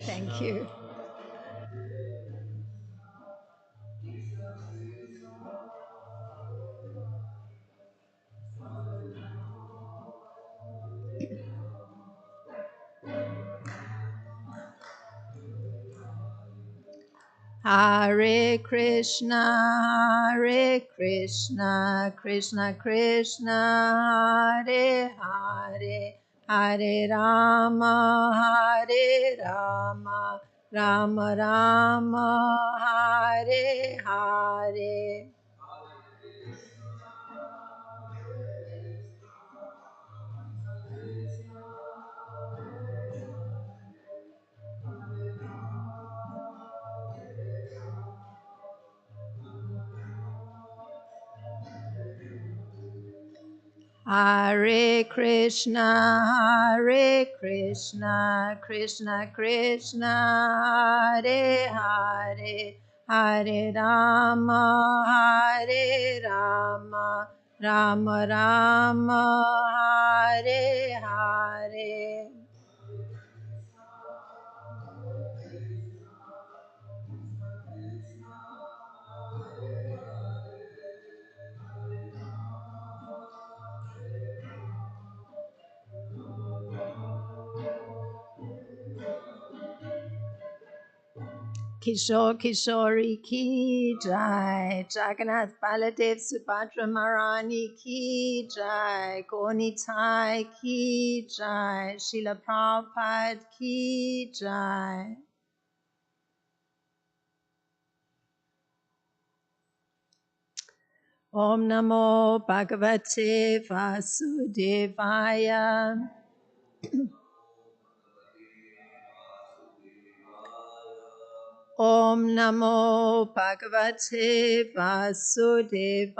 Thank you. Hare Krishna, Krishna Krishna, Hare Hare, Hare Rama, Rama Rama, Hare Hare. Hare Krishna, Krishna Krishna, Hare Hare, Hare Rama, Rama Rama, Hare Hare. Kishore Kishori ki jai, Jagannath Baladev Subhadra Marani ki jai, Gonitai ki jai, Srila Prabhupada ki jai. Om Namo Bhagavate Vasudevaya. Om Namo Bhagavate Vasudevaya.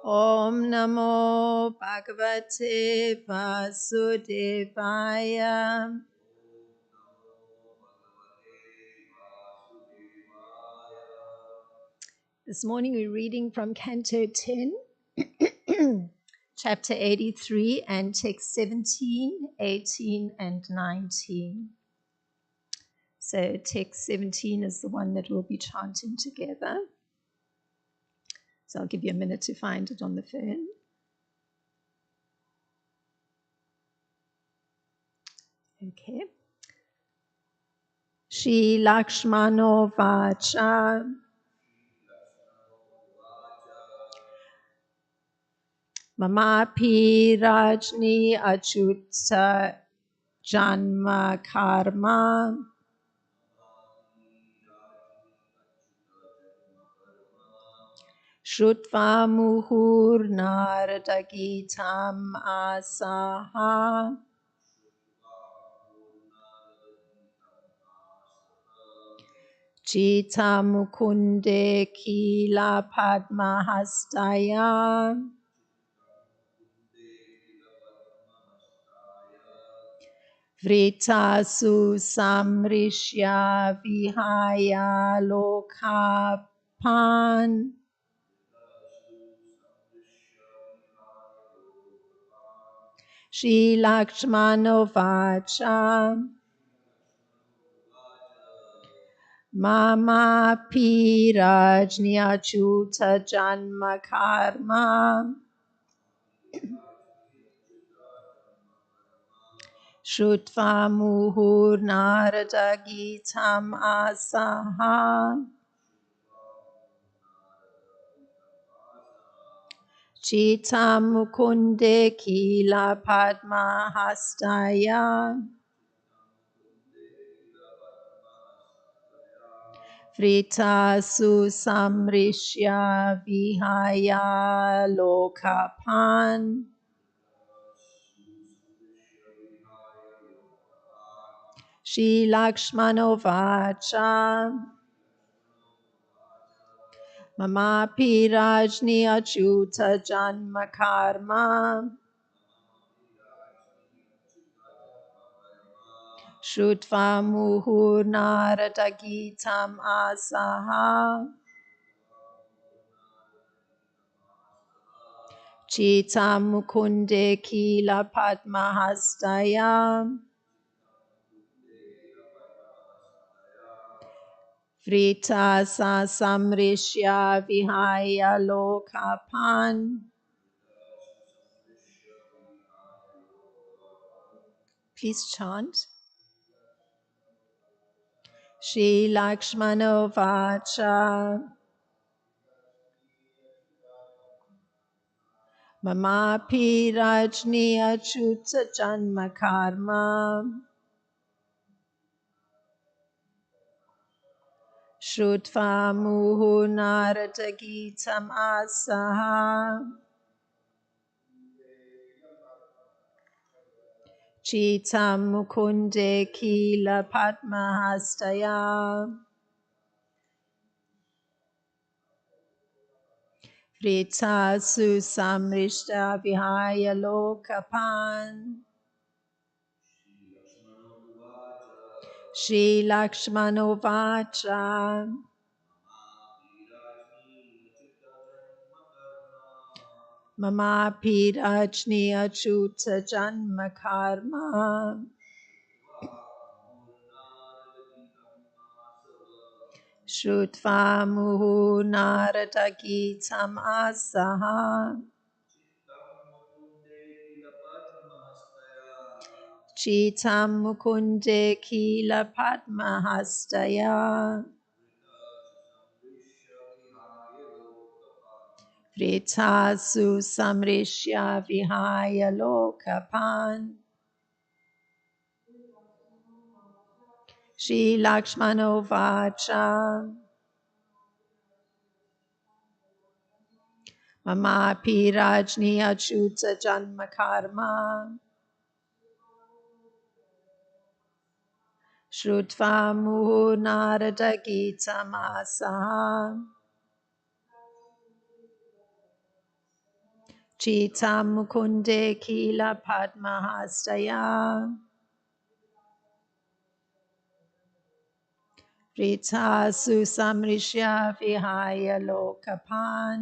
Om Namo Bhagavate Vasudevaya. This morning we're reading from Canto 10, Chapter 83 and text 17, 18 and 19. So text 17 is the one that we'll be chanting together. So I'll give you a minute to find it on the phone. Okay. Shri Lakshmano Vacha Mamapi Rajni Achyuta Janma Karma Shrutva Muhur Narada Gitam Asaha Chita Mukunde Kila Padma Hastaya Vrita Samrishya Vihaya Lokapan Shri Lakshmano Vacha Mama Pirajni Achyuta Janma Karma Shrutva Muhur Narada Gitam Asaha Chita Mukunde Kila Padma Hastaya Vrita Samrishya Vihaya Lokapan Shri Lakshmano Vacha Mama Pirajni Achyuta Janma Karma Shrutva Muhur Narada Gitam Asaha Chitam Mukunde Kila Padmahastaya Vrita Sa Samrishya Vihaya Lokapan. Please chant. Shri Lakshmano Vacha Mamapi Rajni Achuta Janma Karma Shrutva Muhu Narada Gitam Asaha Chitam Mukunde Kila Padmahastaya Vrita Susamrishta Vihaya Lokapan. Shri Lakshmano Vacha Mama Pirajni Achuta Janma Karma Shrutva Muhu Narada Gitam Asaha Chitam Mukunde Kila Padmahastaya Vrita Susamrishya Vihaya Lokapan. Shri Lakshmano Vacha Mama Pirajni Achuta Janma Karma Shrutva Muhu Narada Gita Masaha Chitam Mukunde Kila Padmahastaya Vrita Susamrishya Vihaya Lokapan.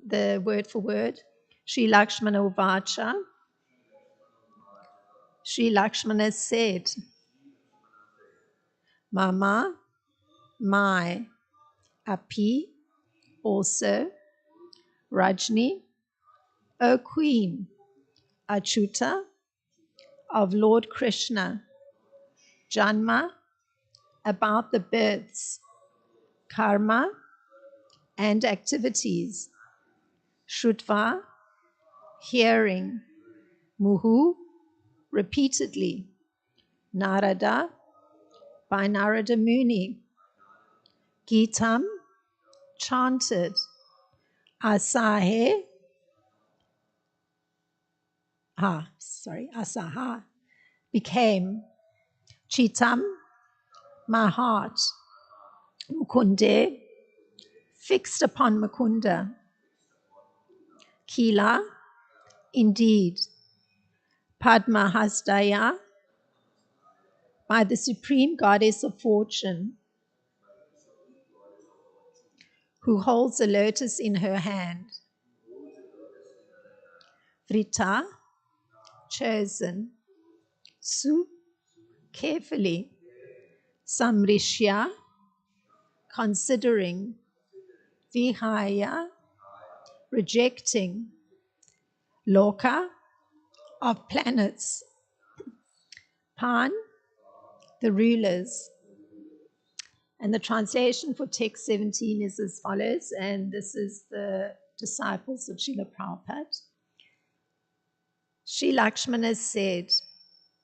The word for word, Sri Lakshmana Vacha. Sri Lakshmana said, Mama, my, Api, also, Rajni, O Queen, Achyuta, of Lord Krishna, Janma, about the births, karma, and activities, Shrutva, hearing, Muhu, repeatedly, Narada, by Narada Muni, Gitam, chanted, Asaha, became, Chitam, my heart, Mukunde, fixed upon Mukunda, Kila, indeed, Padmahastaya, by the supreme goddess of fortune, who holds a lotus in her hand. Vrita, chosen. Su, carefully. Samrishya, considering. Vihaya, rejecting. Loka, of planets. Pan, the rulers. And the translation for text 17 is as follows, and this is the disciples of Srila Prabhupada. Sri Lakshmana said,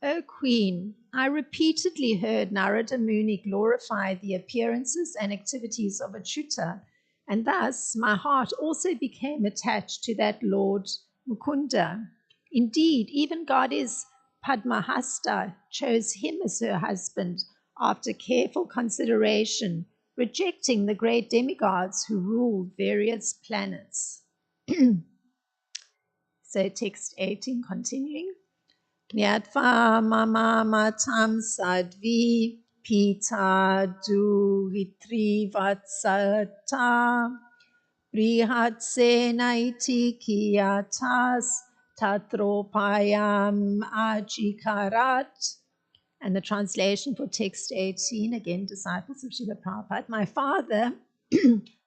O Queen, I repeatedly heard Narada Muni glorify the appearances and activities of Achyuta, and thus my heart also became attached to that Lord Mukunda. Indeed, even goddess Padmahasta chose him as her husband after careful consideration, rejecting the great demigods who ruled various planets. So text 18 continuing. Jnatva mama matam sadvi Pita duhitri vatsata Brihatsena iti kiyatas tatropayam ajikarat. And the translation for text 18, again, disciples of Srila Prabhupada. My father,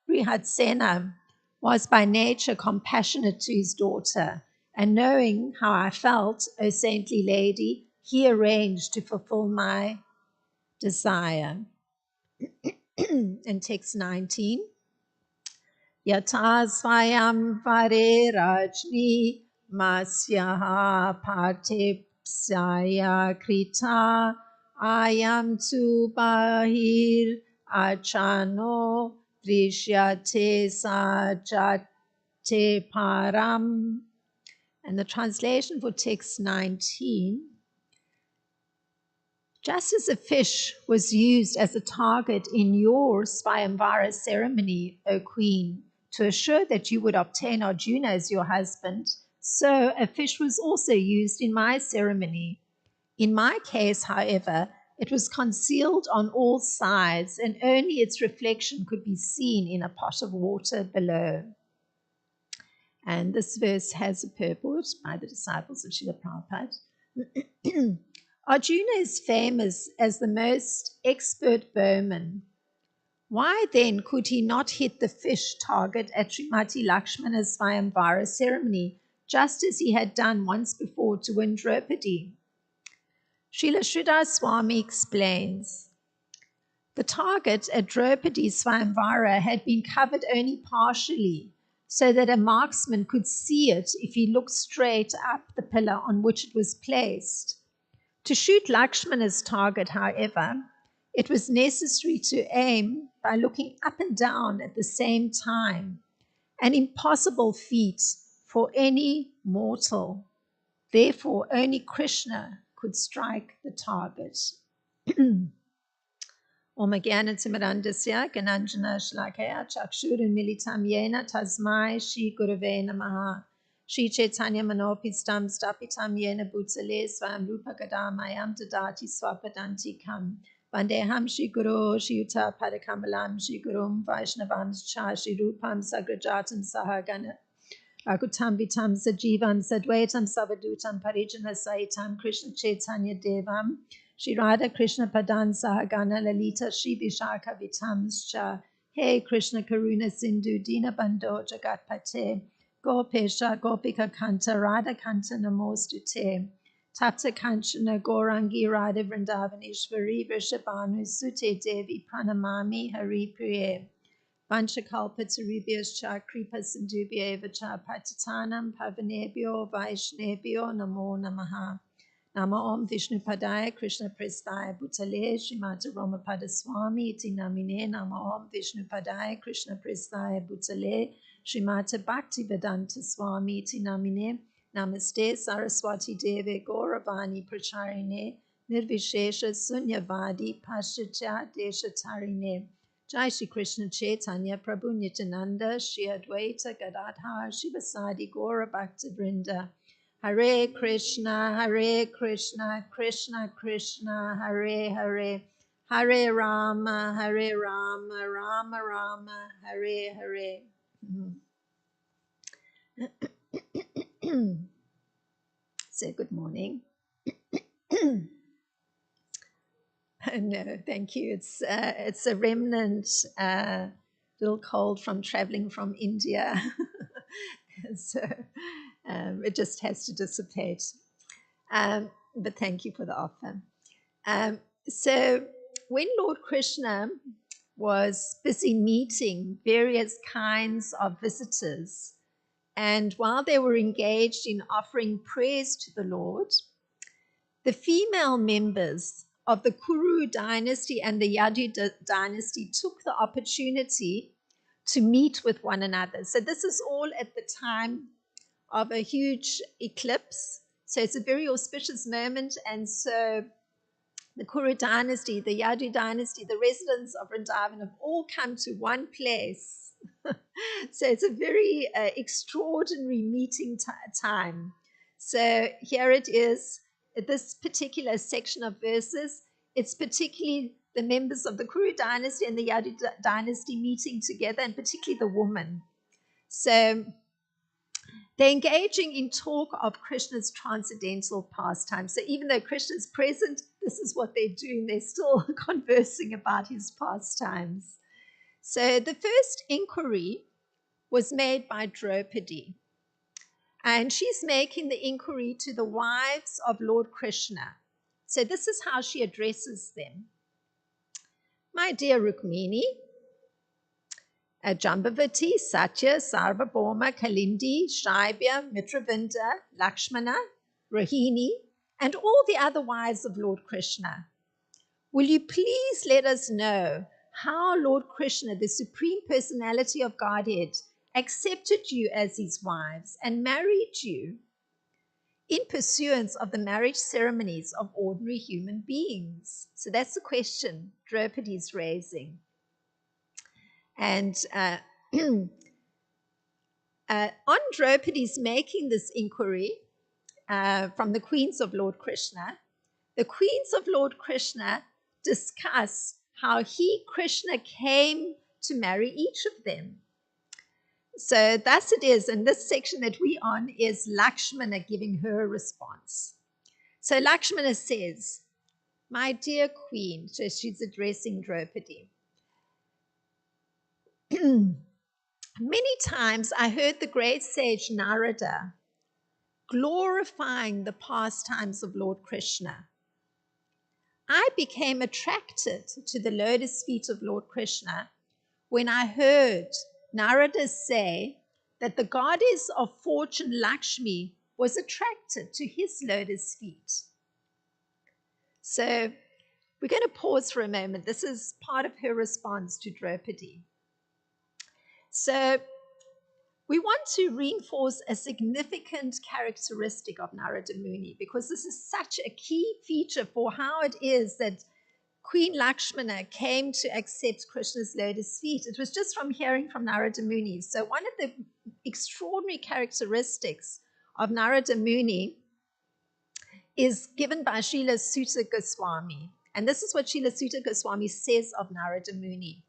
Brihatsena, was by nature compassionate to his daughter, and knowing how I felt, O saintly lady, he arranged to fulfill my desire. In text 19, Yata svayam vare rajni masyaha partipsaya krita ayam tu bahir achano drishyate sajate param. And the translation for text 19, just as a fish was used as a target in your Swayamvara ceremony, O Queen, to assure that you would obtain Arjuna as your husband, so a fish was also used in my ceremony. In my case, however, it was concealed on all sides, and only its reflection could be seen in a pot of water below. And this verse has a purport by the disciples of Srila Prabhupada. Arjuna is famous as the most expert bowman. Why then could he not hit the fish target at Srimati Lakshmana's Swayamvara ceremony, just as he had done once before to win Draupadi? Srila Sridhar Swami explains, the target at Draupadi's Swayamvara had been covered only partially, so that a marksman could see it if he looked straight up the pillar on which it was placed. To shoot Lakshmana's target, however, it was necessary to aim by looking up and down at the same time, an impossible feat for any mortal. Therefore, only Krishna could strike the target. Om Jnanatimirandasya Gananjana Shlakaya Chakshurunmilitam Yena Tasmai Shri Gurave Namaha Shri Chaitanya Manopistam Stapitam Yena Bhutale Swam Rupa Kadamayam Dadati Swapadantikam Vandeham Shri Guru Shri Yuta Padakamalam Shri Gurum Vaishnavam Cha Shri Rupam Sagrajatam Sahagana Akutam Vitam Sajivam Sadvaitam Savadutam Parijana Saitam Krishna Chaitanya Devam Shri Radha Krishna Padan Sahagana Lalita Shri Vishaka Vitamscha Hey Krishna Karuna Sindhu Dina Bando Jagatpate Gopesha Gopika Kanta Radha Kanta Namostute Tapta Kanchana Gorangi Radha Vrindavaneshwari Vrishabhanu Sute Devi Pranamami Hari Priye Vanchakalpatarubhyascha Kripa Sindhubhyeva cha Patitanam Pavanebhyo Vaishnebhyo Namo Namaha Nama Om Vishnu Padaya Krishna Prestaya Bhutale Srimati Romapada Swami Iti Namine Nama Om Vishnu Padaya Krishna Prestaya Bhutale Srimati Bhakti Vedanta Swami Iti Namine Namaste Saraswati Deve Gauravani Pracharine Nirvishesha Sunyavadi Paschatya Deshatarine Jai Shri Krishna Chaitanya Prabhu Nityananda Shri Advaita Gadadhar Shivasadi Gaura Bhakta Vrinda Hare Krishna, Krishna Krishna, Hare Hare, Hare Rama, Rama Rama, Hare Hare. So good morning. No, thank you. It's a remnant, little cold from traveling from India. So it just has to dissipate. But thank you for the offer. So when Lord Krishna was busy meeting various kinds of visitors, and while they were engaged in offering prayers to the Lord, the female members of the Kuru dynasty and the Yadu dynasty took the opportunity to meet with one another. So this is all at the time of a huge eclipse. So it's a very auspicious moment. And so the Kuru dynasty, the Yadu dynasty, the residents of Vrindavan have all come to one place. So it's a very extraordinary meeting time. So here it is, this particular section of verses. It's particularly the members of the Kuru dynasty and the Yadu dynasty meeting together, and particularly the woman. So they're engaging in talk of Krishna's transcendental pastimes. So even though Krishna's present, this is what they're doing. They're still conversing about his pastimes. So the first inquiry was made by Draupadi. And she's making the inquiry to the wives of Lord Krishna. So this is how she addresses them. My dear Rukmini, Jambavati, Satya, Sarvabhauma, Kalindi, Shaibya, Mitravinda, Lakshmana, Rohini, and all the other wives of Lord Krishna. Will you please let us know how Lord Krishna, the Supreme Personality of Godhead, accepted you as his wives and married you in pursuance of the marriage ceremonies of ordinary human beings? So that's the question Draupadi is raising. And on Draupadi's making this inquiry from the queens of Lord Krishna, the queens of Lord Krishna discuss how he, Krishna, came to marry each of them. So thus it is, and this section that we're on is Lakshmana giving her response. So Lakshmana says, my dear queen, so she's addressing Draupadi. Many times I heard the great sage Narada glorifying the pastimes of Lord Krishna. I became attracted to the lotus feet of Lord Krishna when I heard Narada say that the goddess of fortune Lakshmi was attracted to his lotus feet. So we're going to pause for a moment. This is part of her response to Draupadi. So we want to reinforce a significant characteristic of Narada Muni, because this is such a key feature for how it is that Queen Lakshmana came to accept Krishna's lotus feet. It was just from hearing from Narada Muni. So one of the extraordinary characteristics of Narada Muni is given by Srila Sutta Goswami. And this is what Srila Sutta Goswami says of Narada Muni.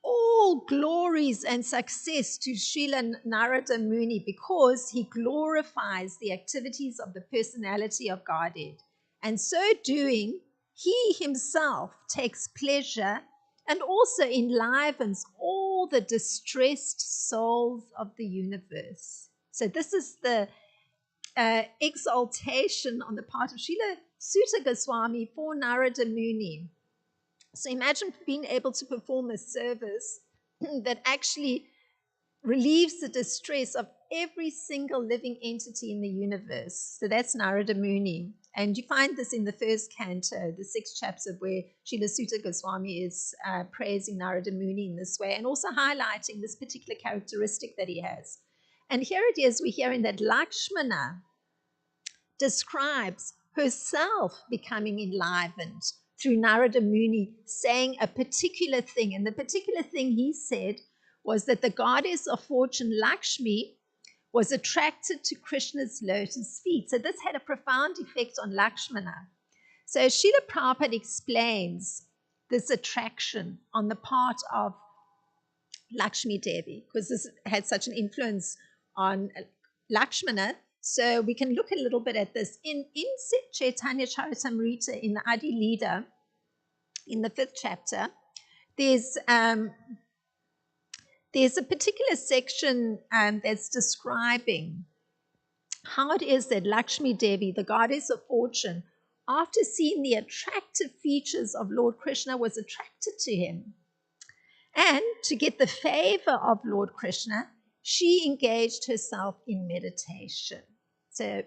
All glories and success to Srila Narada Muni, because he glorifies the activities of the personality of Godhead. And so doing, he himself takes pleasure and also enlivens all the distressed souls of the universe. So this is the exaltation on the part of Srila Sutta Goswami for Narada Muni. So imagine being able to perform a service that actually relieves the distress of every single living entity in the universe. So that's Narada Muni. And you find this in the first canto, the 6th chapter, where Srila Sutta Goswami is praising Narada Muni in this way and also highlighting this particular characteristic that he has. And here it is, we're hearing that Lakshmana describes herself becoming enlivened through Narada Muni saying a particular thing. And the particular thing he said was that the goddess of fortune, Lakshmi, was attracted to Krishna's lotus feet. So this had a profound effect on Lakshmana. So Srila Prabhupada explains this attraction on the part of Lakshmi Devi, because this had such an influence on Lakshmana. So we can look a little bit at this. In Chaitanya Charitamrita, in the Adi Leda, in the 5th chapter, there's a particular section that's describing how it is that Lakshmi Devi, the goddess of fortune, after seeing the attractive features of Lord Krishna, was attracted to him. And to get the favor of Lord Krishna, she engaged herself in meditation. So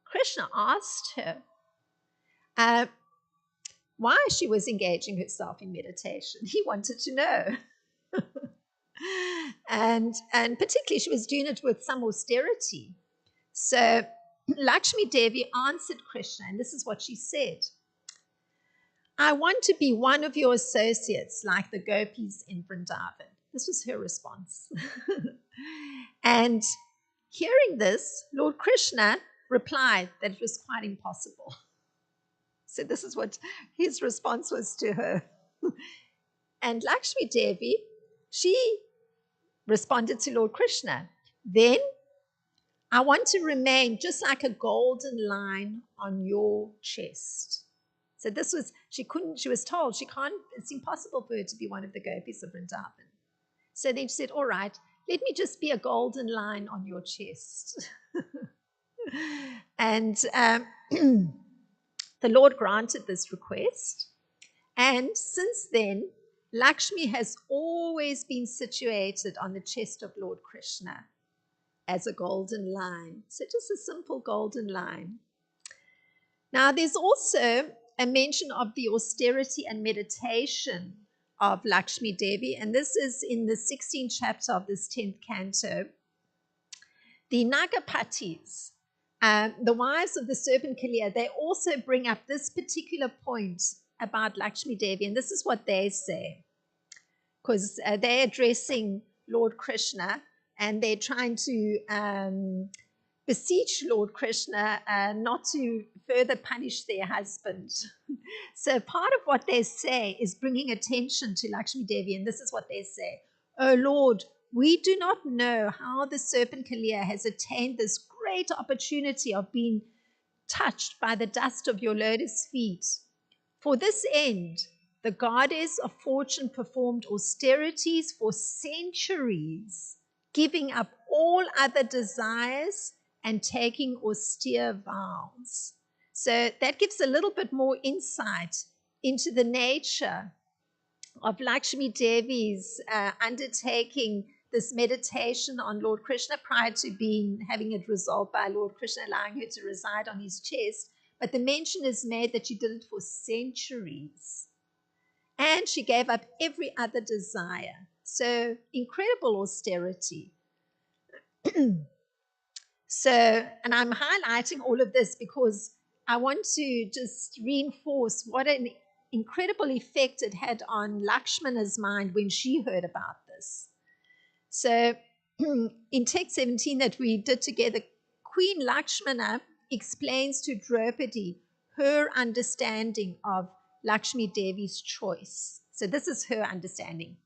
Krishna asked her why she was engaging herself in meditation. He wanted to know. and particularly she was doing it with some austerity. So Lakshmi Devi answered Krishna, and this is what she said. I want to be one of your associates like the gopis in Vrindavan. This was her response. And hearing this, Lord Krishna replied that it was quite impossible. So this is what his response was to her. And Lakshmi Devi, she responded to Lord Krishna, then I want to remain just like a golden line on your chest. So this was, she was told it's impossible for her to be one of the gopis of Vrindavan. So then she said, all right, let me just be a golden line on your chest. And the Lord granted this request. And since then, Lakshmi has always been situated on the chest of Lord Krishna as a golden line. So just a simple golden line. Now, there's also a mention of the austerity and meditation of Lakshmi Devi, and this is in the 16th chapter of this 10th canto. The Nagapatis, the wives of the serpent Kalia, they also bring up this particular point about Lakshmi Devi, and this is what they say, because they're addressing Lord Krishna, and they're trying to beseech Lord Krishna not to further punish their husband. So part of what they say is bringing attention to Lakshmi Devi, and this is what they say. Oh Lord, we do not know how the serpent Kalia has attained this great opportunity of being touched by the dust of your lotus feet. For this end, the goddess of fortune performed austerities for centuries, giving up all other desires and taking austere vows. So that gives a little bit more insight into the nature of Lakshmi Devi's undertaking this meditation on Lord Krishna prior to having it resolved by Lord Krishna allowing her to reside on his chest. But the mention is made that she did it for centuries. And she gave up every other desire. So incredible austerity. So, and I'm highlighting all of this because I want to just reinforce what an incredible effect it had on Lakshmana's mind when she heard about this. So in text 17 that we did together, Queen Lakshmana explains to Draupadi her understanding of Lakshmi Devi's choice. So this is her understanding.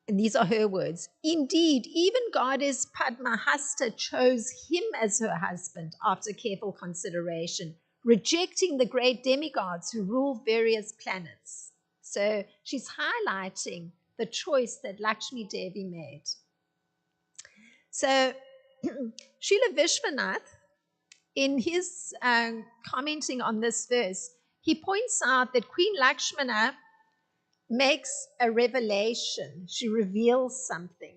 And these are her words. Indeed, even goddess Padmahasta chose him as her husband after careful consideration, rejecting the great demigods who rule various planets. So she's highlighting the choice that Lakshmi Devi made. So Srila Vishwanath, in his commenting on this verse, he points out that Queen Lakshmana makes a revelation. She reveals something.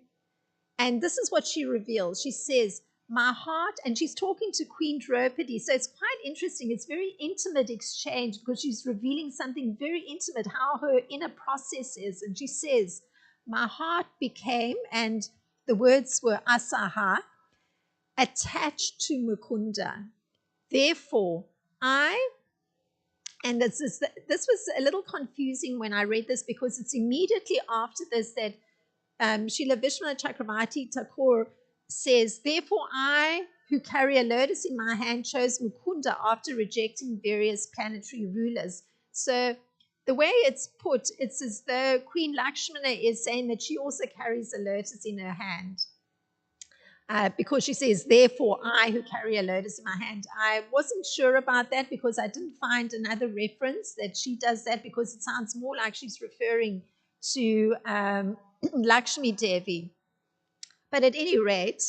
And this is what she reveals. She says, my heart, and she's talking to Queen Draupadi. So it's quite interesting. It's very intimate exchange because she's revealing something very intimate, how her inner process is. And she says, my heart became, and the words were asaha, attached to Mukunda. Therefore, and this was a little confusing when I read this because it's immediately after this that Srila Vishwanath Chakravarti Thakur says, therefore I, who carry a lotus in my hand, chose Mukunda after rejecting various planetary rulers. So the way it's put, it's as though Queen Lakshmana is saying that she also carries a lotus in her hand. Because she says, therefore, I who carry a lotus in my hand. I wasn't sure about that because I didn't find another reference that she does that because it sounds more like she's referring to Lakshmi Devi. But at any rate,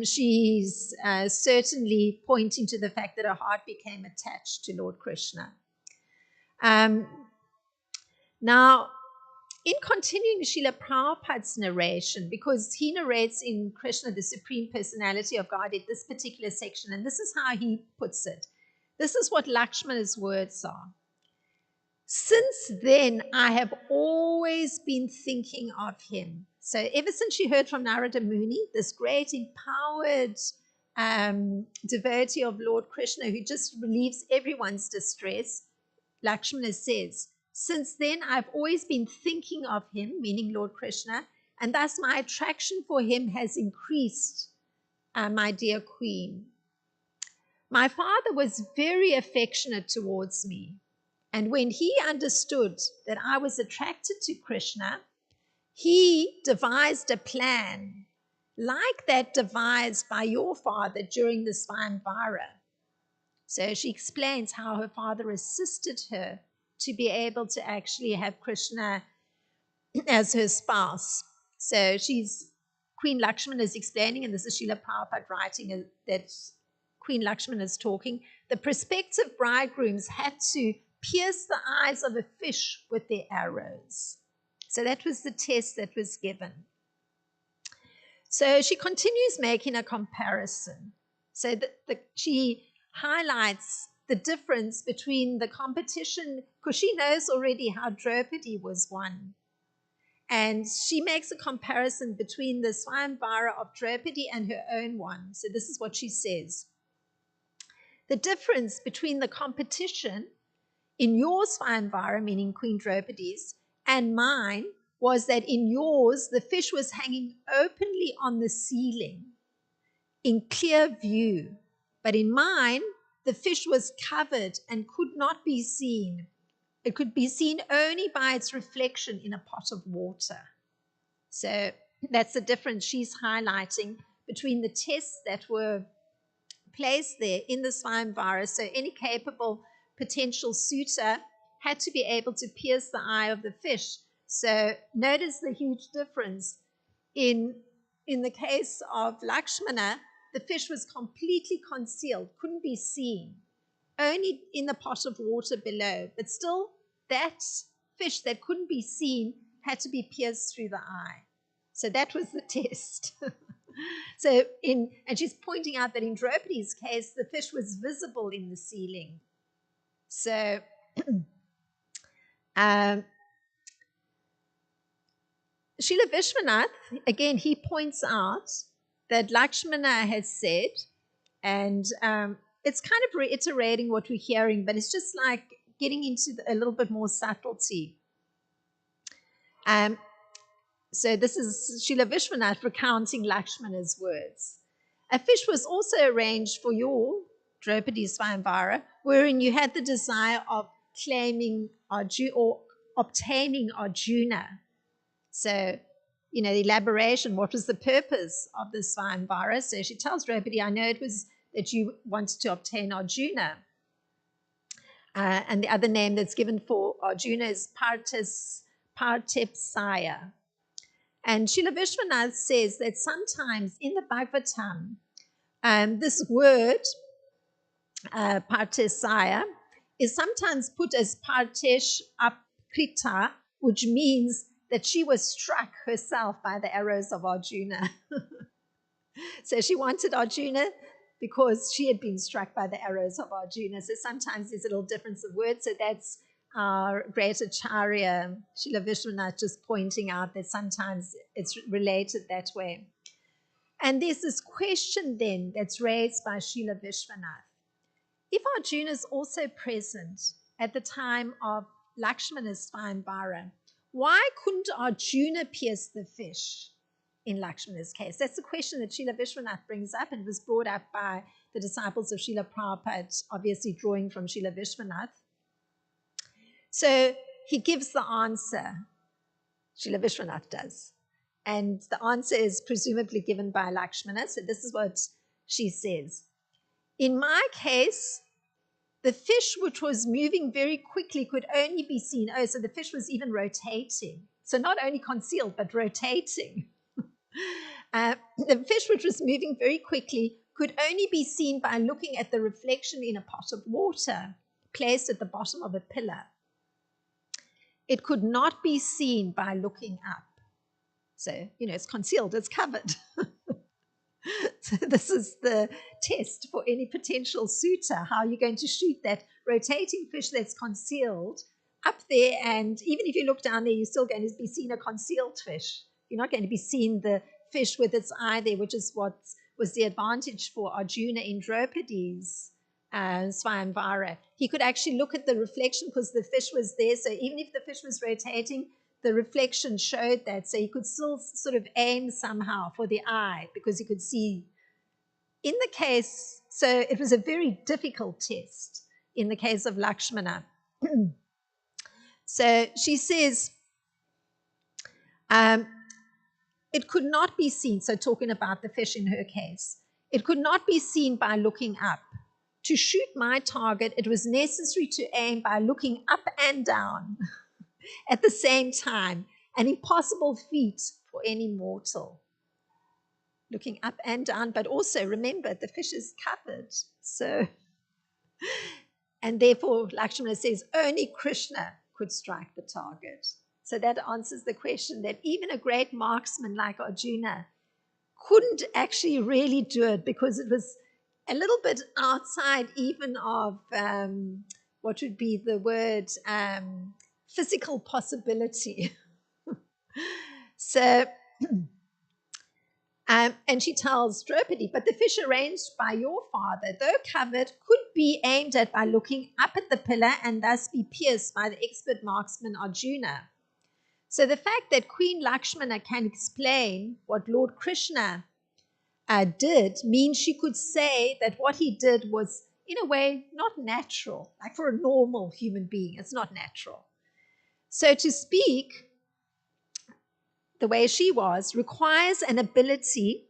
she's certainly pointing to the fact that her heart became attached to Lord Krishna. Now, in continuing Srila Prabhupada's narration, because he narrates in Krishna, the Supreme Personality of Godhead, this particular section, and this is how he puts it. This is what Lakshmana's words are. Since then, I have always been thinking of him. So ever since she heard from Narada Muni, this great empowered devotee of Lord Krishna who just relieves everyone's distress, Lakshmana says, since then, I've always been thinking of him, meaning Lord Krishna, and thus my attraction for him has increased, my dear queen. My father was very affectionate towards me, and when he understood that I was attracted to Krishna, he devised a plan like that devised by your father during the Svayamvara. So she explains how her father assisted her to be able to actually have Krishna as her spouse. So Queen Lakshmana is explaining, and this is Srila Prabhupada writing that Queen Lakshmana is talking. The prospective bridegrooms had to pierce the eyes of a fish with their arrows. So that was the test that was given. So she continues making a comparison. So she highlights the difference between the competition, because she knows already how Draupadi was won. And she makes a comparison between the Swayamvara of Draupadi and her own one. So this is what she says. The difference between the competition in your Swayamvara, meaning Queen Draupadi's, and mine was that in yours, the fish was hanging openly on the ceiling in clear view. But in mine, the fish was covered and could not be seen. It could be seen only by its reflection in a pot of water. So that's the difference she's highlighting between the tests that were placed there in the Swayamvara. So any capable potential suitor had to be able to pierce the eye of the fish. So notice the huge difference. In the case of Lakshmana, the fish was completely concealed, couldn't be seen, only in the pot of water below. But still, that fish that couldn't be seen had to be pierced through the eye. So that was the test. And she's pointing out that in Draupadi's case, the fish was visible in the ceiling. So Srila Vishwanath, again, he points out that Lakshmana has said, and it's kind of reiterating what we're hearing, but it's just like getting into a little bit more subtlety. So this is Srila Vishwanath recounting Lakshmana's words. A fish was also arranged for your Draupadi Swayamvara, wherein you had the desire of claiming or obtaining Arjuna. So, the elaboration, what was the purpose of the Swayamvara? So she tells Draupadi, I know it was that you wanted to obtain Arjuna. And the other name that's given for Arjuna is Partipsaya. And Srila Vishwanath says that sometimes in the Bhagavatam, this word, Partesaya, is sometimes put as Partesh Apkrita, which means that she was struck herself by the arrows of Arjuna. So she wanted Arjuna because she had been struck by the arrows of Arjuna. So sometimes there's a little difference of words. So that's our great Acharya, Srila Vishwanath, just pointing out that sometimes it's related that way. And there's this question then that's raised by Srila Vishwanath. If Arjuna is also present at the time of Lakshmana's Swayamvara, why couldn't Arjuna pierce the fish in Lakshmana's case? That's the question that Srila Vishwanath brings up, and was brought up by the disciples of Srila Prabhupada, obviously drawing from Srila Vishwanath. So he gives the answer, Srila Vishwanath does. And the answer is presumably given by Lakshmana. So this is what she says. In my case, the fish, which was moving very quickly, could only be seen. Oh, so the fish was even rotating. So not only concealed, but rotating. The fish, which was moving very quickly, could only be seen by looking at the reflection in a pot of water placed at the bottom of a pillar. It could not be seen by looking up. So, it's concealed, it's covered. So this is the test for any potential suitor. How are you going to shoot that rotating fish that's concealed up there? And even if you look down there, you're still going to be seeing a concealed fish. You're not going to be seeing the fish with its eye there, which is what was the advantage for Arjuna in Draupadi's Swayamvara. He could actually look at the reflection because the fish was there. So even if the fish was rotating, the reflection showed that. So he could still sort of aim somehow for the eye because he could see in the case, so it was a very difficult test in the case of Lakshmana. So she says, it could not be seen, so talking about the fish in her case, it could not be seen by looking up. To shoot my target, it was necessary to aim by looking up and down at the same time, an impossible feat for any mortal. Looking up and down, but also remember the fish is covered. So, and therefore Lakshmana says only Krishna could strike the target. So that answers the question that even a great marksman like Arjuna couldn't actually really do it because it was a little bit outside even of what would be the word physical possibility. So, and she tells Draupadi, but the fish arranged by your father, though covered, could be aimed at by looking up at the pillar and thus be pierced by the expert marksman Arjuna. So the fact that Queen Lakshmana can explain what Lord Krishna did means she could say that what he did was, in a way, not natural. Like for a normal human being, it's not natural. So to speak the way she was requires an ability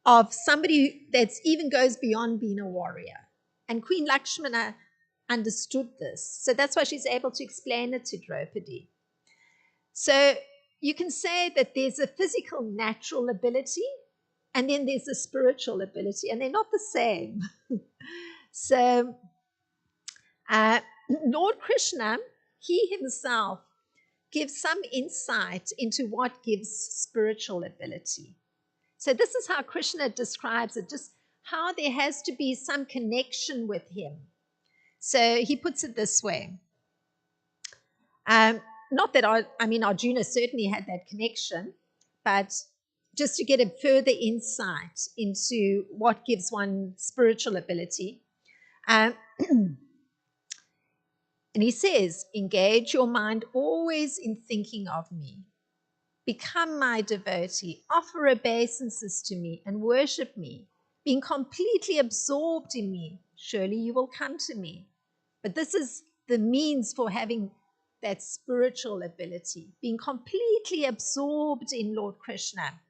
of somebody that even goes beyond being a warrior. And Queen Lakshmana understood this. So that's why she's able to explain it to Draupadi. So you can say that there's a physical, natural ability, and then there's a spiritual ability, and they're not the same. So Lord Krishna, he himself gives some insight into what gives spiritual ability. So this is how Krishna describes it, just how there has to be some connection with him. So he puts it this way. Not that, Arjuna certainly had that connection, but just to get a further insight into what gives one spiritual ability. And he says, engage your mind always in thinking of me. Become my devotee, offer obeisances to me and worship me. Being completely absorbed in me, surely you will come to me. But this is the means for having that spiritual ability, being completely absorbed in Lord Krishna,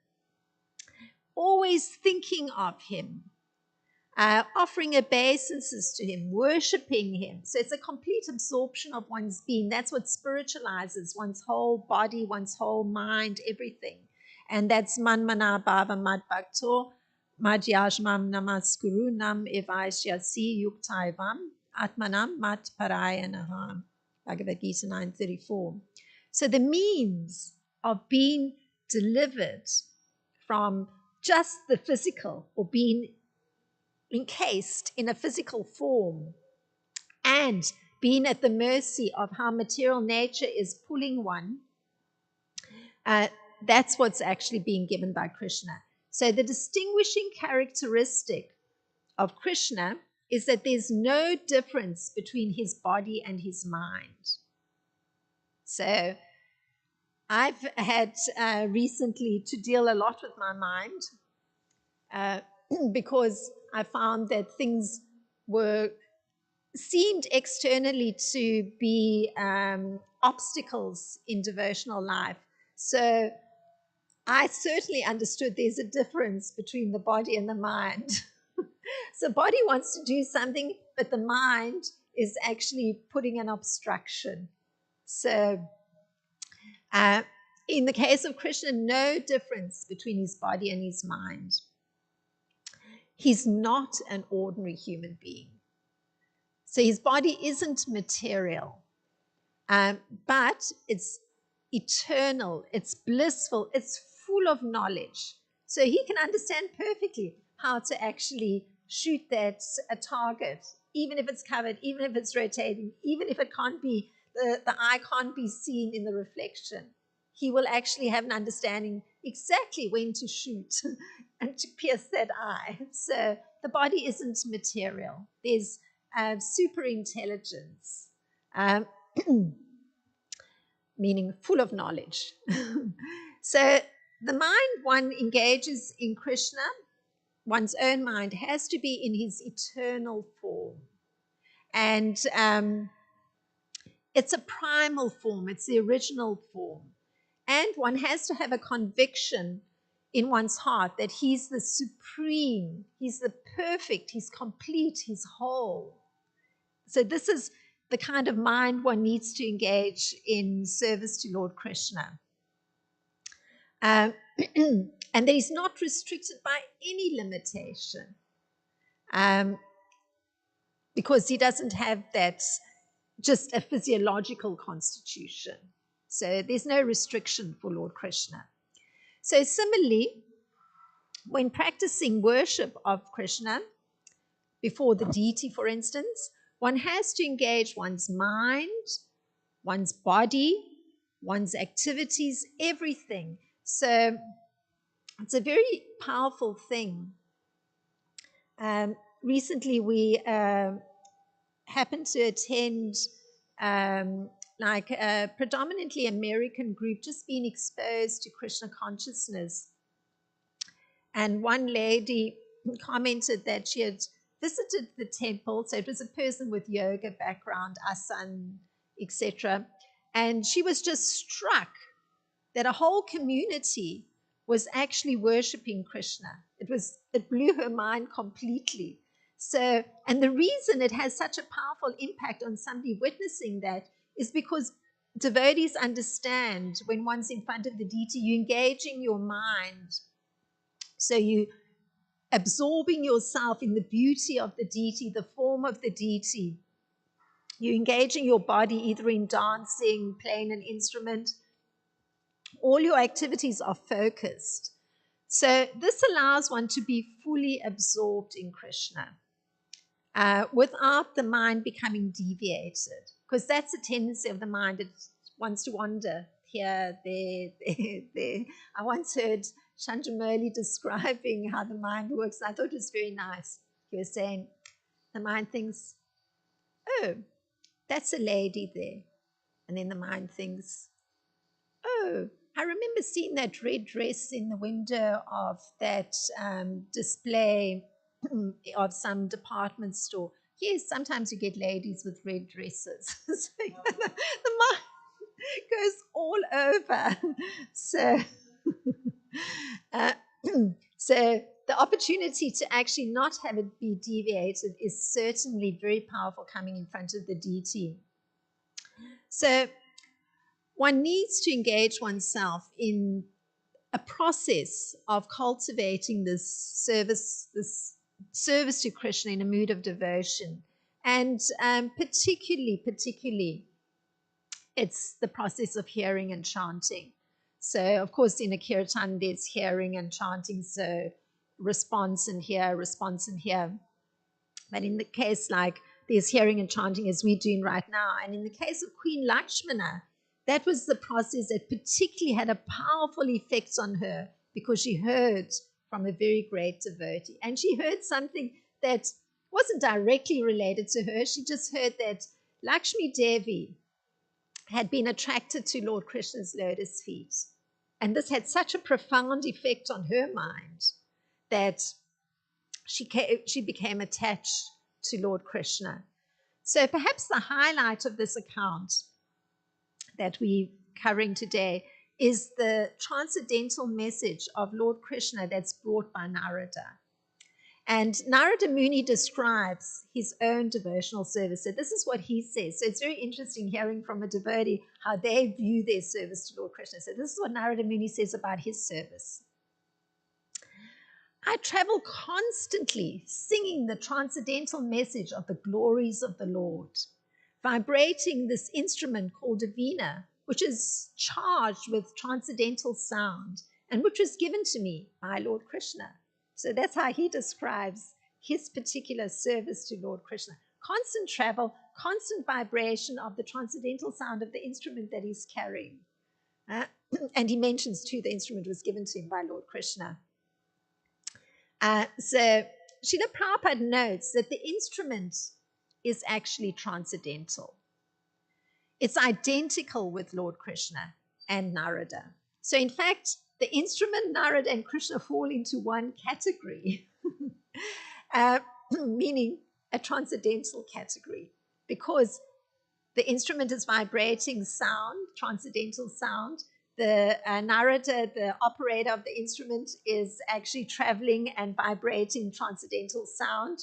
always thinking of him, offering obeisances to him, worshipping him. So it's a complete absorption of one's being. That's what spiritualizes one's whole body, one's whole mind, everything. And that's manmana bhava mad bhakto madhyajmam namaskuru nam evaishyasi yuktaivam atmanam mat parayanaham. Bhagavad Gita 9:34. So the means of being delivered from just the physical or being encased in a physical form and being at the mercy of how material nature is pulling one, that's what's actually being given by Krishna. So the distinguishing characteristic of Krishna is that there's no difference between his body and his mind. So I've had recently to deal a lot with my mind because I found that things seemed externally to be obstacles in devotional life. So I certainly understood there's a difference between the body and the mind. So body wants to do something, but the mind is actually putting an obstruction. So in the case of Krishna, no difference between his body and his mind. He's not an ordinary human being. So his body isn't material, but it's eternal, it's blissful, it's full of knowledge. So he can understand perfectly how to actually shoot that a target, even if it's covered, even if it's rotating, even if it can't be, the eye can't be seen in the reflection. He will actually have an understanding exactly when to shoot and to pierce that eye. So the body isn't material. There's super intelligence, meaning full of knowledge. So the mind one engages in Krishna, one's own mind, has to be in his eternal form. And it's a primal form, it's the original form. And one has to have a conviction in one's heart that he's the supreme, he's the perfect, he's complete, he's whole. So this is the kind of mind one needs to engage in service to Lord Krishna. And that he's not restricted by any limitation, because he doesn't have that just a physiological constitution. So there's no restriction for Lord Krishna. So similarly, when practicing worship of Krishna before the deity, for instance, one has to engage one's mind, one's body, one's activities, everything. So it's a very powerful thing. Recently, we happened to attend like a predominantly American group just being exposed to Krishna consciousness. And one lady commented that she had visited the temple. So it was a person with yoga background, asana, etc. And she was just struck that a whole community was actually worshipping Krishna. It blew her mind completely. So, and the reason it has such a powerful impact on somebody witnessing that is because devotees understand when one's in front of the deity, you're engaging your mind. So you absorbing yourself in the beauty of the deity, the form of the deity. You're engaging your body either in dancing, playing an instrument. All your activities are focused. So this allows one to be fully absorbed in Krishna without the mind becoming deviated, because that's a tendency of the mind. It wants to wander here, there, there, there. I once heard Chandramouli describing how the mind works. I thought it was very nice. He was saying the mind thinks, oh, that's a lady there. And then the mind thinks, oh, I remember seeing that red dress in the window of that display of some department store. Yes, sometimes you get ladies with red dresses. So, the mind goes all over. So, so the opportunity to actually not have it be deviated is certainly very powerful coming in front of the deity. So one needs to engage oneself in a process of cultivating this service to Krishna in a mood of devotion. And particularly, it's the process of hearing and chanting. So, of course, in a kirtan, there's hearing and chanting, so response and hear. But in the case like there's hearing and chanting as we're doing right now, and in the case of Queen Lakshmana, that was the process that particularly had a powerful effect on her because she heard from a very great devotee. And she heard something that wasn't directly related to her. She just heard that Lakshmi Devi had been attracted to Lord Krishna's lotus feet. And this had such a profound effect on her mind that she became attached to Lord Krishna. So perhaps the highlight of this account that we're covering today is the transcendental message of Lord Krishna that's brought by Narada. And Narada Muni describes his own devotional service. So this is what he says. So it's very interesting hearing from a devotee how they view their service to Lord Krishna. So this is what Narada Muni says about his service. I travel constantly singing the transcendental message of the glories of the Lord, vibrating this instrument called a veena, which is charged with transcendental sound and which was given to me by Lord Krishna. So that's how he describes his particular service to Lord Krishna. Constant travel, constant vibration of the transcendental sound of the instrument that he's carrying. And he mentions too the instrument was given to him by Lord Krishna. So Srila Prabhupada notes that the instrument is actually transcendental. It's identical with Lord Krishna and Narada. So in fact, the instrument, Narada, and Krishna fall into one category, meaning a transcendental category, because the instrument is vibrating sound, transcendental sound. The Narada, the operator of the instrument, is actually traveling and vibrating transcendental sound.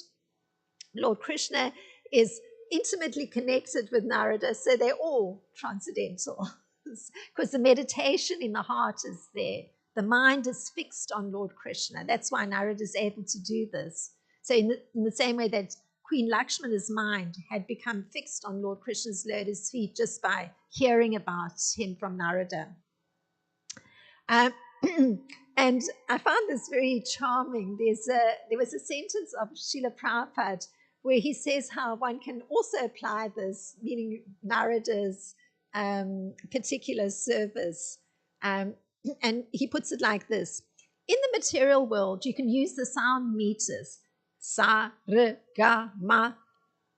Lord Krishna is intimately connected with Narada, so they're all transcendental because the meditation in the heart is there. The mind is fixed on Lord Krishna. That's why Narada is able to do this. So in the same way that Queen Lakshmana's mind had become fixed on Lord Krishna's lotus feet just by hearing about him from Narada. And I found this very charming. There was a sentence of Srila Prabhupada where he says how one can also apply this, meaning Narada's particular service. And he puts it like this. In the material world, you can use the sound meters, sa, re, ga, ma,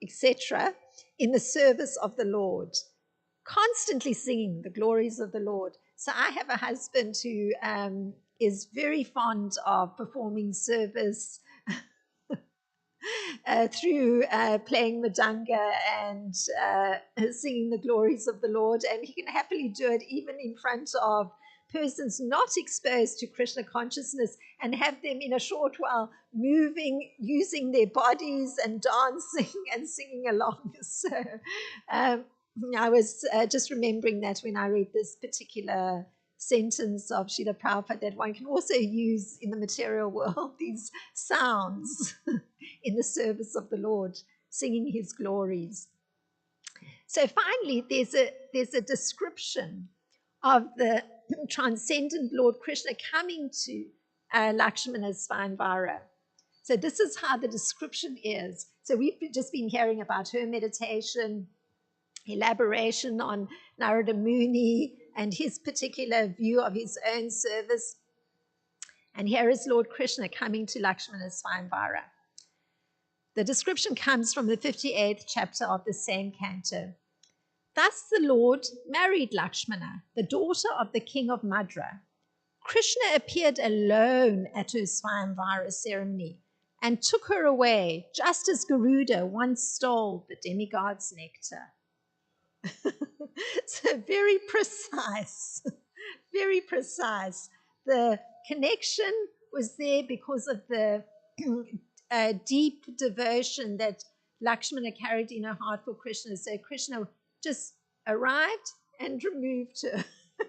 etc., in the service of the Lord, constantly singing the glories of the Lord. So I have a husband who is very fond of performing service through playing madanga and singing the glories of the Lord. And he can happily do it even in front of persons not exposed to Krishna consciousnness, and have them in a short while moving, using their bodies and dancing and singing along. So I was just remembering that when I read this particular sentence of Srila Prabhupada, that one can also use in the material world these sounds in the service of the Lord, singing his glories. So finally, there's a description of the transcendent Lord Krishna coming to Lakshmana's Svayanvara. So this is how the description is. So we've just been hearing about her meditation, elaboration on Narada Muni and his particular view of his own service. And here is Lord Krishna coming to Lakshmana's Svayanvara. The description comes from the 58th chapter of the same canto. Thus the Lord married Lakshmana, the daughter of the king of Madra. Krishna appeared alone at her Swayamvara ceremony and took her away, just as Garuda once stole the demigod's nectar. So very precise, very precise. The connection was there because of the deep devotion that Lakshmana carried in her heart for Krishna. So Krishna just arrived and removed her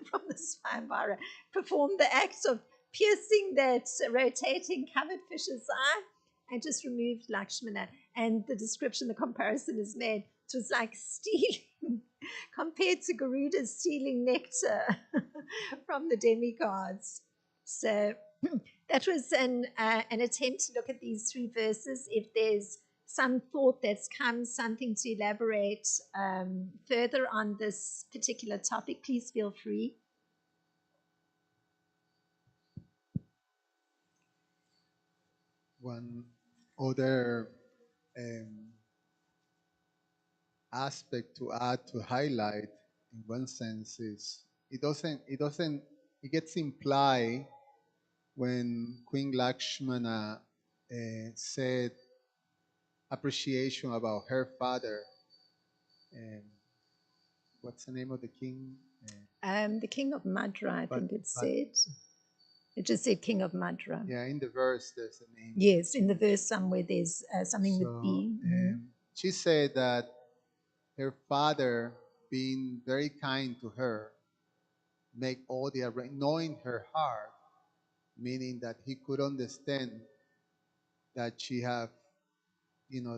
from the Swayamvara, performed the act of piercing that rotating covered fish's eye, and just removed Lakshmana. And the description, the comparison is made. It was like stealing, compared to Garuda stealing nectar from the demigods. So that was an attempt to look at these three verses. If there's some thought that's come, something to elaborate further on this particular topic, please feel free. One other aspect to add, to highlight, in one sense, is it gets implied when Queen Lakshmana said appreciation about her father. What's the name of the king? The king of Madra, I think it said. It just said king of Madra. Yeah, in the verse there's a name. Yes, in the verse somewhere there's something with B. She said that her father, being very kind to her, make all the knowing her heart, meaning that he could understand that she have,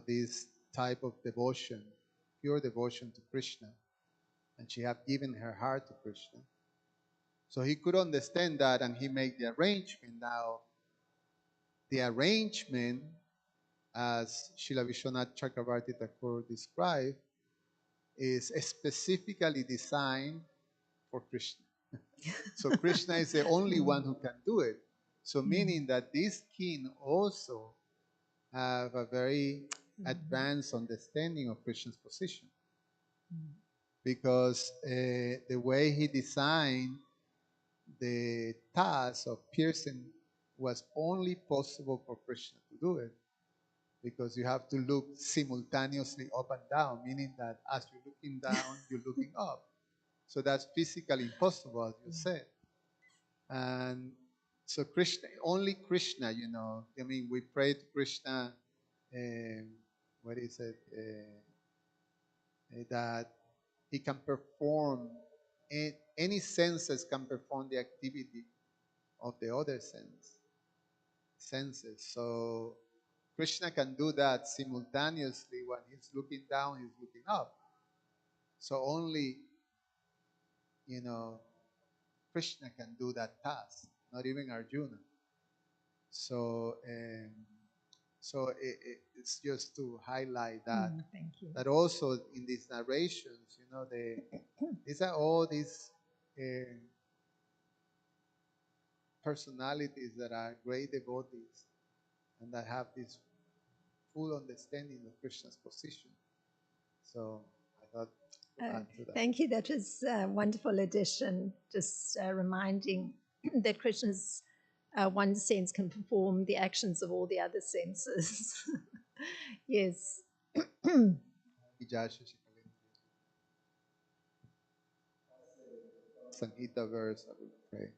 this type of devotion, pure devotion to Krishna, and she have given her heart to Krishna. So he could understand that, and he made the arrangement. Now, the arrangement, as Srila Vishwanath Chakravarti Thakur described, is specifically designed for Krishna. So Krishna is the only one who can do it. So meaning that this king also have a very advanced understanding of Krishna's position. Because the way he designed the task of piercing was only possible for Krishna to do it because you have to look simultaneously up and down, meaning that as you're looking down, you're looking up. So that's physically impossible, as you said. And so Krishna, only Krishna, I mean, we pray to Krishna, um, what is it, that he can perform, any senses can perform the activity of the other senses. So Krishna can do that simultaneously. When he's looking down, he's looking up. So only, you know, Krishna can do that task, not even Arjuna. So, it's just to highlight that. Thank you. That also in these narrations, these are all these uh, personalities that are great devotees and that have this full understanding of Krishna's position. So I thought to add to that. Thank you. That was a wonderful addition, just reminding that Krishna's one sense can perform the actions of all the other senses. Yes. Sanhita verse, I will pray.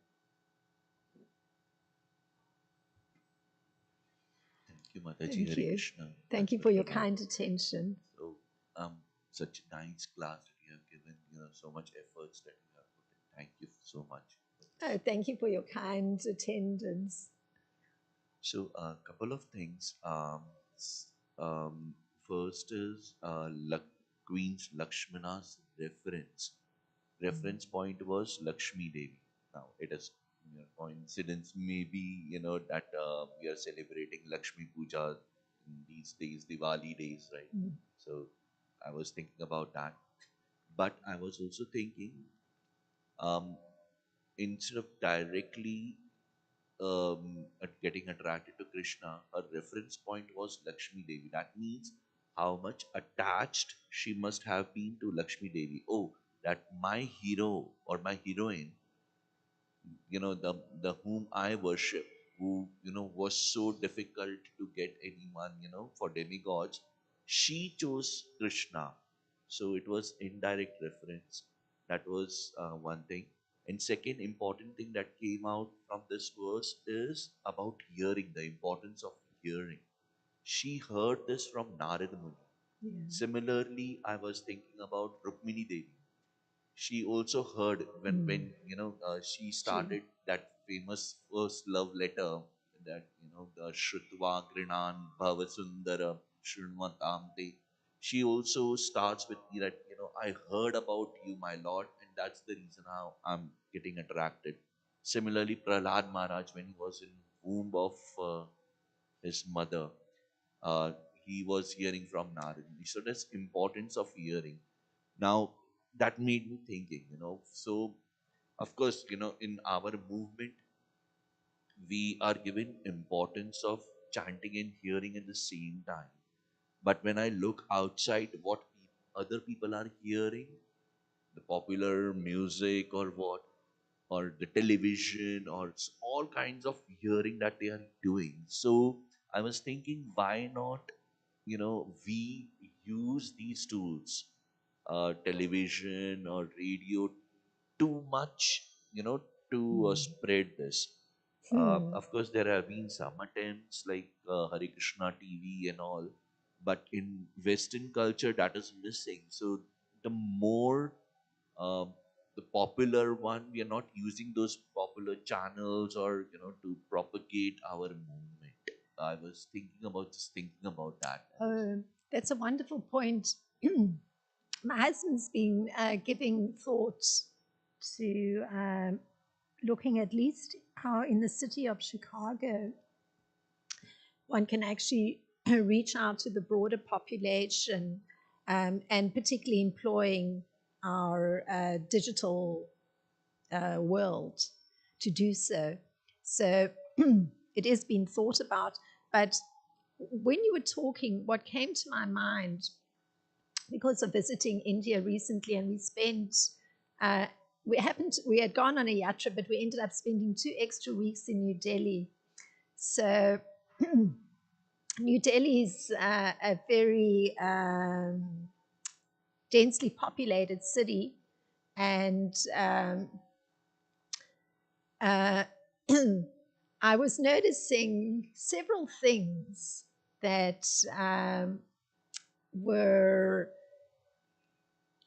Thank you, Mataji. Thank Hare you. Krishna. Thank you for your kind attention. So, such a nice class that you have given. So much efforts that you have put in. Thank you so much. Oh, thank you for your kind attendance. So, a couple of things. First is Queen's Lakshmana's reference. Reference point was Lakshmi Devi. Now, it is coincidence, maybe, that we are celebrating Lakshmi Puja in these days, Diwali days, right? So, I was thinking about that. But I was also thinking, instead of directly getting attracted to Krishna, her reference point was Lakshmi Devi. That means how much attached she must have been to Lakshmi Devi. Oh, that my hero or my heroine, the whom I worship, who was so difficult to get anyone, for demigods, she chose Krishna. So it was indirect reference. That was one thing. And second important thing that came out from this verse is about hearing, the importance of hearing. She heard this from Narada Muni. Yeah. Similarly, I was thinking about Rukmini Devi. She also heard when she started that famous first love letter, that the Shrutva Grinan Bhavasundara Shrunvatamte. She also starts with that, I heard about you, my Lord, and that's the reason how I'm getting attracted. Similarly, Prahlad Maharaj, when he was in womb of his mother, uh, he was hearing from Narad. So that's importance of hearing. Now, that made me thinking, so of course, in our movement, we are given importance of chanting and hearing at the same time. But when I look outside what other people are hearing, the popular music or what, or the television, or all kinds of hearing that they are doing. So I was thinking, why not, we use these tools, television or radio, too much, to spread this. Of course, there have been some attempts like Hare Krishna TV and all, but in Western culture, that is missing. So the more um, the popular one, we are not using those popular channels or to propagate our movement. I was thinking about that. That's a wonderful point. My husband's been giving thought to looking at least how in the city of Chicago one can actually reach out to the broader population, and particularly employing our digital world to do so. So it is being thought about. But when you were talking, what came to my mind, because of visiting India recently, and we spent we had gone on a yatra, but we ended up spending 2 extra weeks in New Delhi. So New Delhi is a very densely populated city, and I was noticing several things that were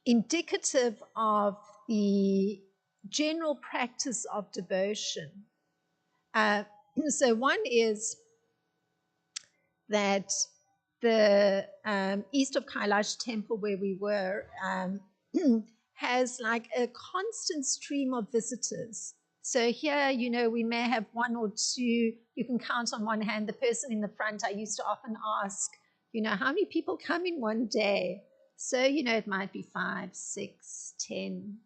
indicative of the general practice of devotion. So one is that the east of Kailash temple where we were has like a constant stream of visitors. So here, you know, we may have one or two, you can count on one hand. The person in the front, I used to often ask, you know, how many people come in one day? So, you know, it might be 5, 6, 10.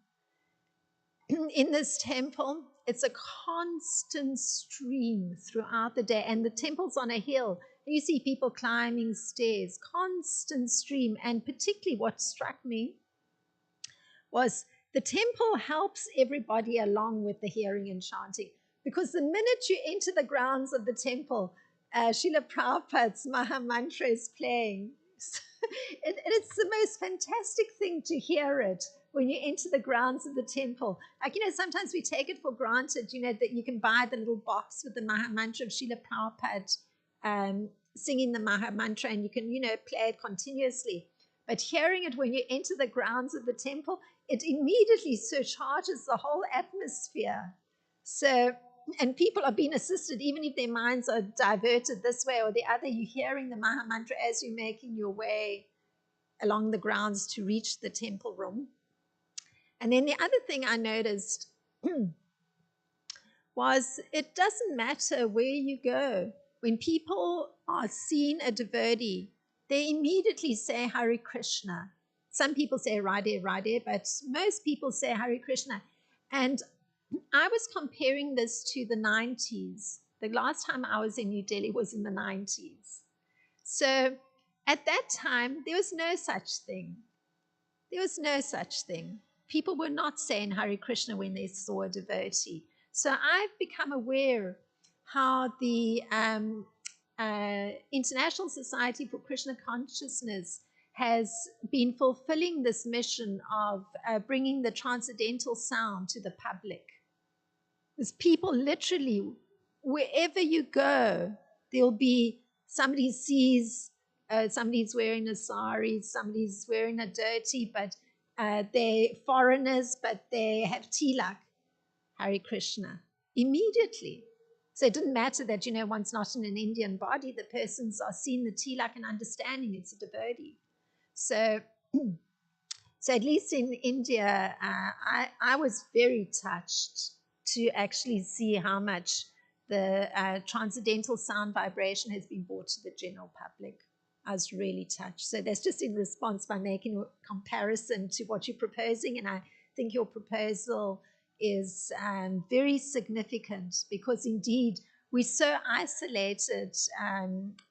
In this temple, it's a constant stream throughout the day, and the temple's on a hill. You see people climbing stairs, constant stream. And particularly what struck me was the temple helps everybody along with the hearing and chanting, because the minute you enter the grounds of the temple, Srila Prabhupada's Maha Mantra is playing. It's the most fantastic thing to hear it when you enter the grounds of the temple. Like, you know, sometimes we take it for granted, you know, that you can buy the little box with the Maha Mantra of Srila Prabhupada singing the Maha Mantra, and you can, you know, play it continuously. But hearing it when you enter the grounds of the temple, it immediately surcharges the whole atmosphere. So, and people are being assisted, even if their minds are diverted this way or the other. You're hearing the Maha Mantra as you're making your way along the grounds to reach the temple room. And then the other thing I noticed was it doesn't matter where you go. When people are seeing a devotee, they immediately say Hare Krishna. Some people say Radhe, Radhe, but most people say Hare Krishna. And I was comparing this to the 90s. The last time I was in New Delhi was in the 90s. So at that time, there was no such thing. There was no such thing. People were not saying Hare Krishna when they saw a devotee. So I've become aware how the International Society for Krishna Consciousness has been fulfilling this mission of bringing the transcendental sound to the public. Because people literally, wherever you go, there'll be somebody sees somebody's wearing a sari, somebody's wearing a dhoti, but they're foreigners, but they have tilak, Hare Krishna, immediately. So it didn't matter that, you know, one's not in an Indian body, the persons are seeing the tilak and understanding it's a devotee. So, so at least in India, I was very touched to actually see how much the transcendental sound vibration has been brought to the general public. I was really touched. So that's just in response by making a comparison to what you're proposing. And I think your proposal is very significant, because indeed we're so isolated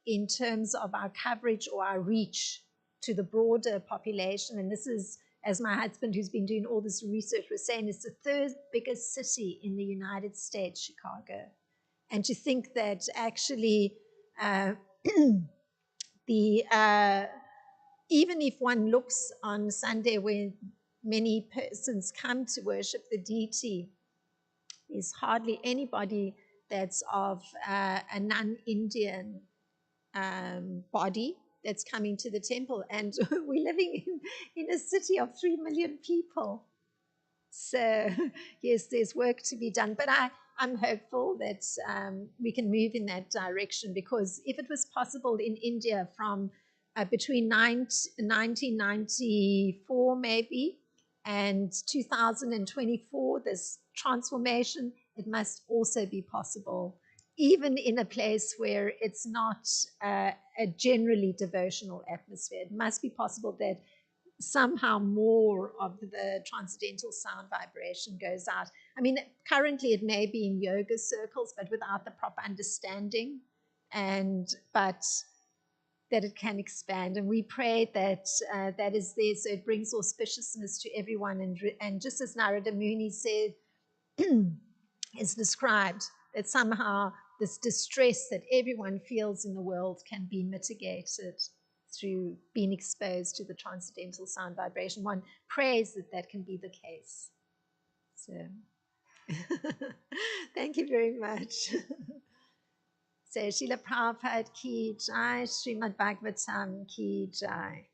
in terms of our coverage or our reach to the broader population. And this is, as my husband, who's been doing all this research, was saying, it's the third biggest city in the United States, Chicago. And to think that actually even if one looks on Sunday where many persons come to worship the deity, there's hardly anybody that's of a non-Indian body that's coming to the temple. And we're living in a city of 3 million people. So yes, there's work to be done. But I'm hopeful that we can move in that direction, because if it was possible in India from between 1994 maybe and 2024, this transformation, it must also be possible, even in a place where it's not a generally devotional atmosphere. It must be possible that somehow more of the transcendental sound vibration goes out. I mean, currently it may be in yoga circles, but without the proper understanding. But that it can expand. And we pray that that is there, so it brings auspiciousness to everyone. And just as Narada Muni said, is described, that somehow this distress that everyone feels in the world can be mitigated through being exposed to the transcendental sound vibration. One prays that that can be the case. So, thank you very much. So, Srila Prabhupada ki jai, Srimad Bhagavatam ki jai.